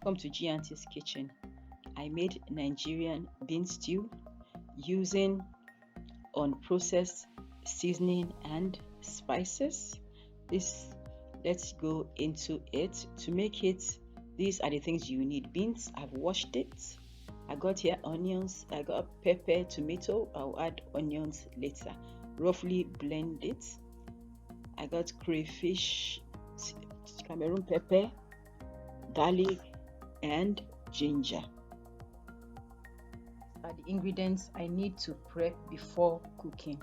Welcome to G&T's kitchen. I made Nigerian beans stew using unprocessed seasoning and spices. Let's go into it. To make it, these are the things you need. Beans, I've washed it. I got here onions, I got pepper, tomato. I'll add onions later. Roughly blend it. I got crayfish, Cameroon pepper, garlic, and ginger. These are the ingredients I need to prep before cooking.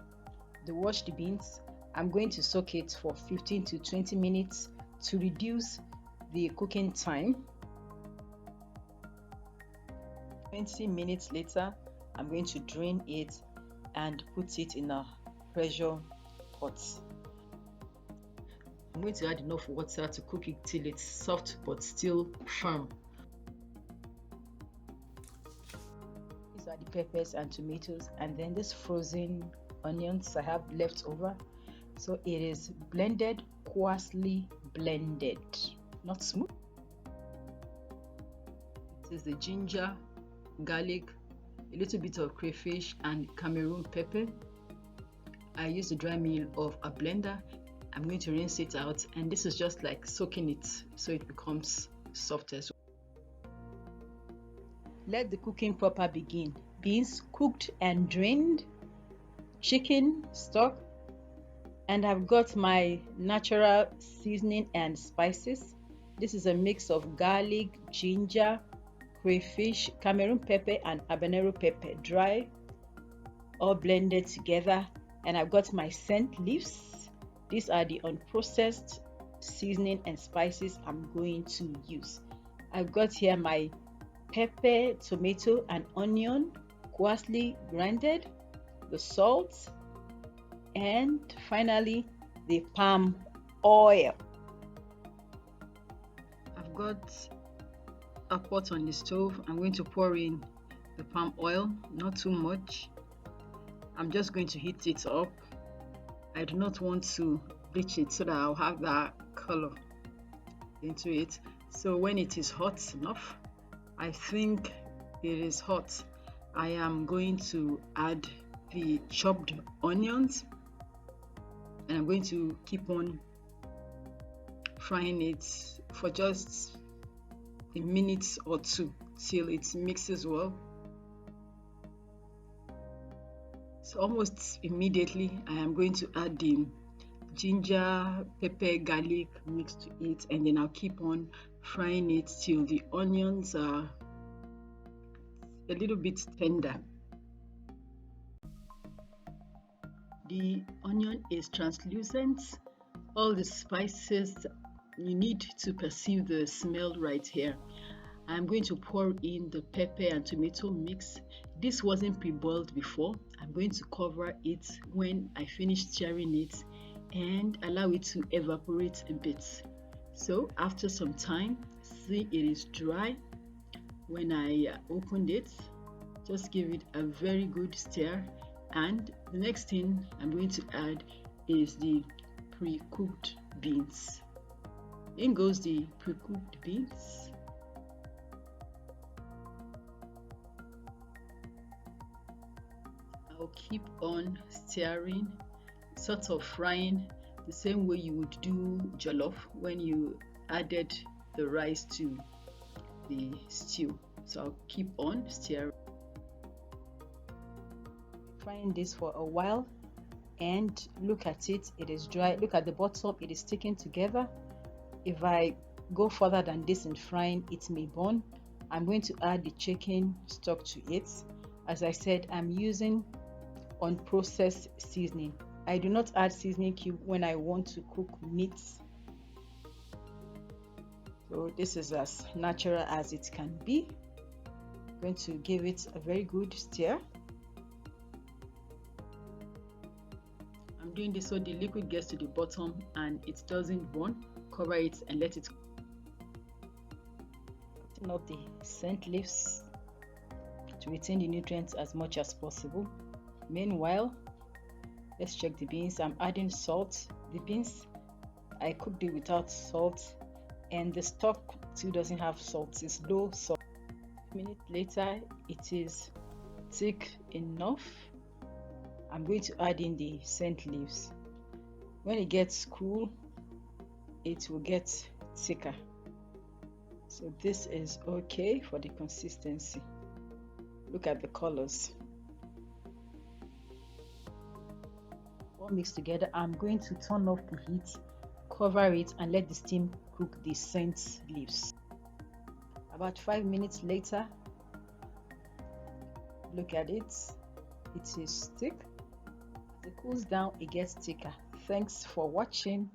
The washed beans, I'm going to soak it for 15 to 20 minutes to reduce the cooking time. 20 minutes later, I'm going to drain it and put it in a pressure pot. I'm going to add enough water to cook it till it's soft but still firm. These are the peppers and tomatoes, and then this frozen onions I have left over. So it is blended, coarsely blended, not smooth. This is the ginger, garlic, a little bit of crayfish, and Cameroon pepper. I use the dry meal of a blender. I'm going to rinse it out, and this is just like soaking it so it becomes softer. Let the cooking proper begin. Beans cooked and drained, chicken stock, and I've got my natural seasoning and spices. This is a mix of garlic, ginger, crayfish, Cameroon pepper, and habanero pepper, dry, all blended together. And I've got my scent leaves. These are the unprocessed seasoning and spices I'm going to use. I've got here my pepper, tomato, and onion, coarsely grinded, the salt, and finally the palm oil. I've got a pot on the stove. I'm going to pour in the palm oil, not too much. I'm just going to heat it up. I do not want to bleach it so that I'll have that color into it. So when it is hot enough, I think it is hot, I am going to add the chopped onions, and I'm going to keep on frying it for just a minute or two till it mixes well. So almost immediately I am going to add the ginger, pepper, garlic mixed to it, and then I'll keep on frying it till the onions are a little bit tender. The onion is translucent. All the spices, you need to perceive the smell right here. I'm going to pour in the pepper and tomato mix. This wasn't pre-boiled before. I'm going to cover it when I finish stirring it and allow it to evaporate a bit. So after some time, see, it is dry. When I opened it, just give it a very good stir, and the next thing I'm going to add is the pre-cooked beans. In goes the pre-cooked beans. I'll keep on stirring, sort of frying the same way you would do jollof when you added the rice to the stew. So I'll keep on stirring, frying this for a while, and look at it, it is dry. Look at the bottom, it is sticking together. If I go further than this in frying, it may burn. I'm going to add the chicken stock to it. As I said, I'm using unprocessed seasoning. I do not add seasoning cube when I want to cook meat. So this is as natural as it can be. I'm going to give it a very good stir. I'm doing this so the liquid gets to the bottom and it doesn't burn. Cover it and let it. Putting up the scent leaves to retain the nutrients as much as possible. Meanwhile, let's check the beans. I'm adding salt. The beans, I cooked it without salt, and the stock still doesn't have salt, it's low salt. A minute later, it is thick enough. I'm going to add in the scent leaves. When it gets cool, it will get thicker. So this is okay for the consistency. Look at the colors. All mixed together, I'm going to turn off the heat, cover it, and let the steam cook the scent leaves. About 5 minutes later, look at it. It is thick. As it cools down, it gets thicker. Thanks for watching.